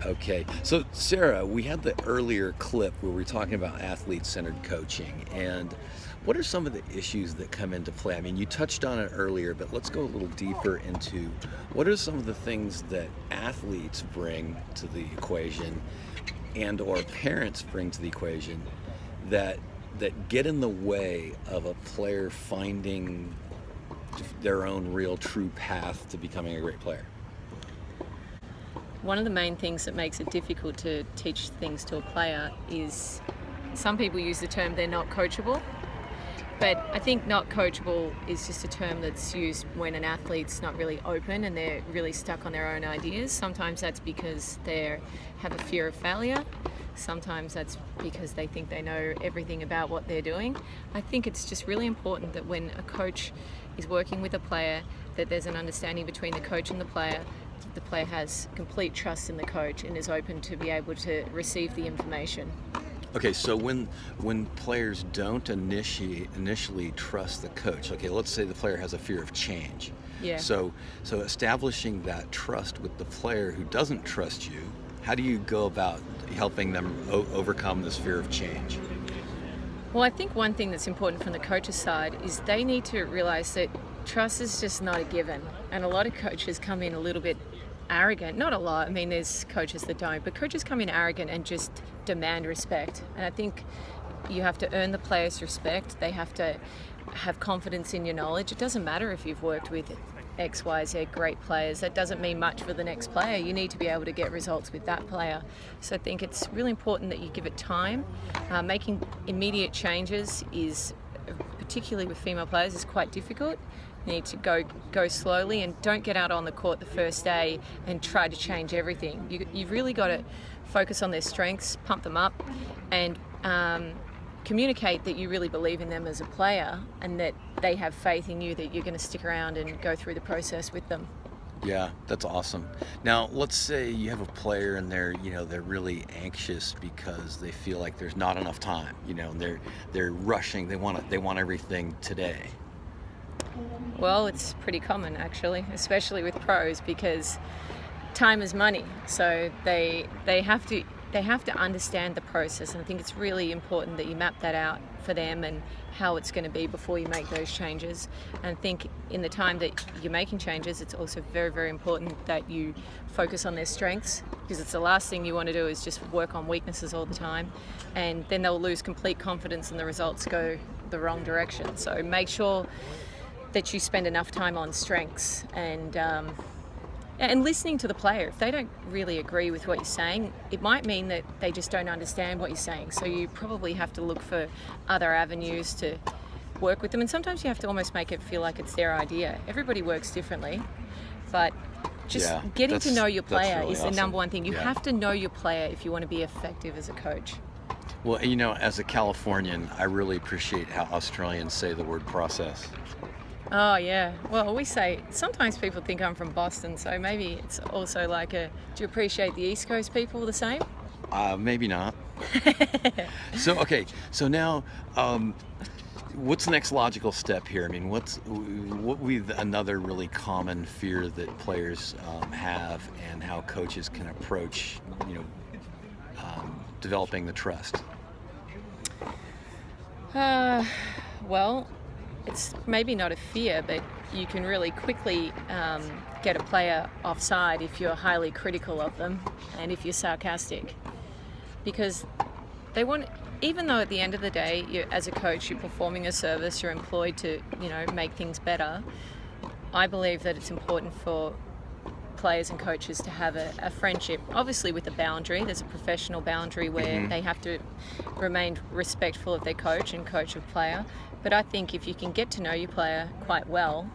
Okay, so Sarah, we had the earlier clip where we were talking about athlete-centered coaching, and what are some of the issues that come into play? I mean, you touched on it earlier, but let's go a little deeper into what are some of the things that athletes bring to the equation and or parents bring to the equation that get in the way of a player finding their own real true path to becoming a great player. One of the main things that makes it difficult to teach things to a player is some people use the term they're not coachable. But I think not coachable is just a term that's used when an athlete's not really open and they're really stuck on their own ideas. Sometimes that's because they have a fear of failure. Sometimes that's because they think they know everything about what they're doing. I think it's just really important that when a coach is working with a player, that there's an understanding between the coach and the player. The player has complete trust in the coach and is open to be able to receive the information. Okay, so when players don't initially trust the coach, okay, let's say the player has a fear of change. Yeah. So establishing that trust with the player who doesn't trust you, how do you go about helping them overcome this fear of change? Well, I think one thing that's important from the coach's side is they need to realize that trust is just not a given. And a lot of coaches come in a little bit arrogant. Not a lot, I mean, there's coaches that don't, but coaches come in arrogant and just demand respect. And I think you have to earn the players' respect. They have to have confidence in your knowledge. It doesn't matter if you've worked with X, Y, Z great players. That doesn't mean much for the next player. You need to be able to get results with that player. So I think it's really important that you give it time. Making immediate changes is, particularly with female players, is quite difficult. You need to go slowly and don't get out on the court the first day and try to change everything. You've really got to focus on their strengths, pump them up, and communicate that you really believe in them as a player and that they have faith in you, that you're going to stick around and go through the process with them. Yeah, that's awesome. Now, let's say you have a player and they're really anxious because they feel like there's not enough time, and they're rushing, they want everything today. Well, it's pretty common actually, especially with pros, because time is money. So they have to understand the process, and I think it's really important that you map that out for them and how it's going to be before you make those changes. And I think in the time that you're making changes, it's also very, very important that you focus on their strengths, because it's the last thing you want to do is just work on weaknesses all the time, and then they'll lose complete confidence and the results go the wrong direction. So make sure that you spend enough time on strengths and listening to the player. If they don't really agree with what you're saying, it might mean that they just don't understand what you're saying. So you probably have to look for other avenues to work with them. And sometimes you have to almost make it feel like it's their idea. Everybody works differently, but just getting to know your player really is awesome. The number one thing. You Yeah. have to know your player if you want to be effective as a coach. Well, as a Californian, I really appreciate how Australians say the word process. Oh yeah, well we say, sometimes people think I'm from Boston, so maybe it's also like do you appreciate the East Coast people the same? Maybe not. So now, what's the next logical step here? I mean, what would be another really common fear that players have, and how coaches can approach, developing the trust? Well, it's maybe not a fear, but you can really quickly get a player offside if you're highly critical of them and if you're sarcastic, because they want, even though at the end of the day, as a coach, you're performing a service, you're employed to, make things better. I believe that it's important for players and coaches to have a friendship, obviously with a boundary. There's a professional boundary where they have to remain respectful of their coach and coach of player. But I think if you can get to know your player quite well,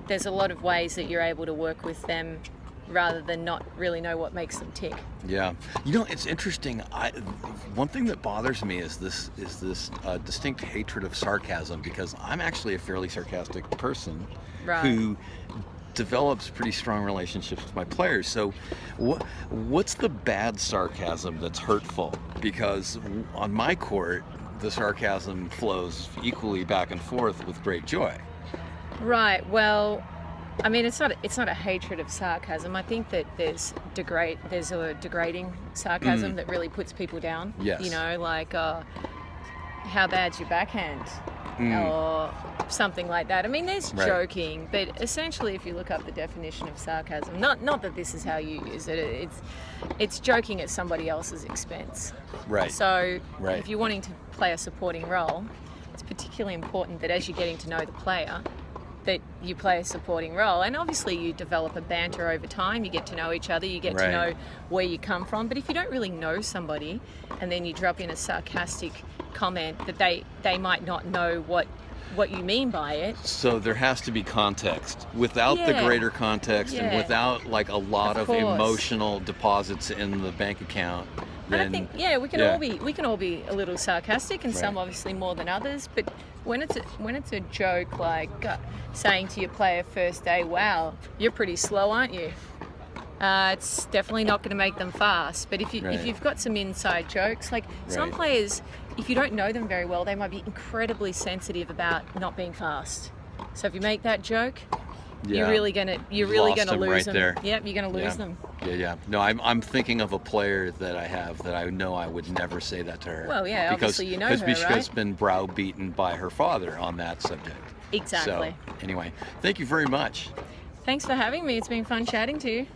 there's a lot of ways that you're able to work with them rather than not really know what makes them tick. Yeah, it's interesting. One thing that bothers me is this distinct hatred of sarcasm, because I'm actually a fairly sarcastic person who develops pretty strong relationships with my players. So what's the bad sarcasm that's hurtful? Because on my court, the sarcasm flows equally back and forth with great joy. Right, well, I mean, it's not a hatred of sarcasm. I think that there's a degrading sarcasm that really puts people down. Yes. You know, like how bad's your backhand? Or something like that. I mean, there's Right. joking, but essentially, if you look up the definition of sarcasm, not that this is how you use it, it's joking at somebody else's expense. Right. So, Right. if you're wanting to play a supporting role, it's particularly important that as you're getting to know the player, that you play a supporting role. And obviously, you develop a banter over time. You get to know each other. You get Right. to know where you come from. But if you don't really know somebody, and then you drop in a sarcastic comment that they might not know what you mean by it. So there has to be context. Without the Yeah. greater context and Yeah. without like a lot Of of course. emotional deposits in the bank account, And I then think we can all be a little sarcastic, and some Right. obviously more than others. But when it's a joke like saying to your player first day, "Wow, you're pretty slow, aren't you?" It's definitely not going to make them fast. But if Right. you've got some inside jokes, like some Right. players, if you don't know them very well, they might be incredibly sensitive about not being fast. So if you make that joke, you're really gonna lost them lose right them. there. Yep, you're gonna lose them. Yeah. No, I'm thinking of a player that I have that I know I would never say that to her. Well, yeah, obviously you know her, because right? she's been browbeaten by her father on that subject. Exactly. So anyway, thank you very much. Thanks for having me. It's been fun chatting to you.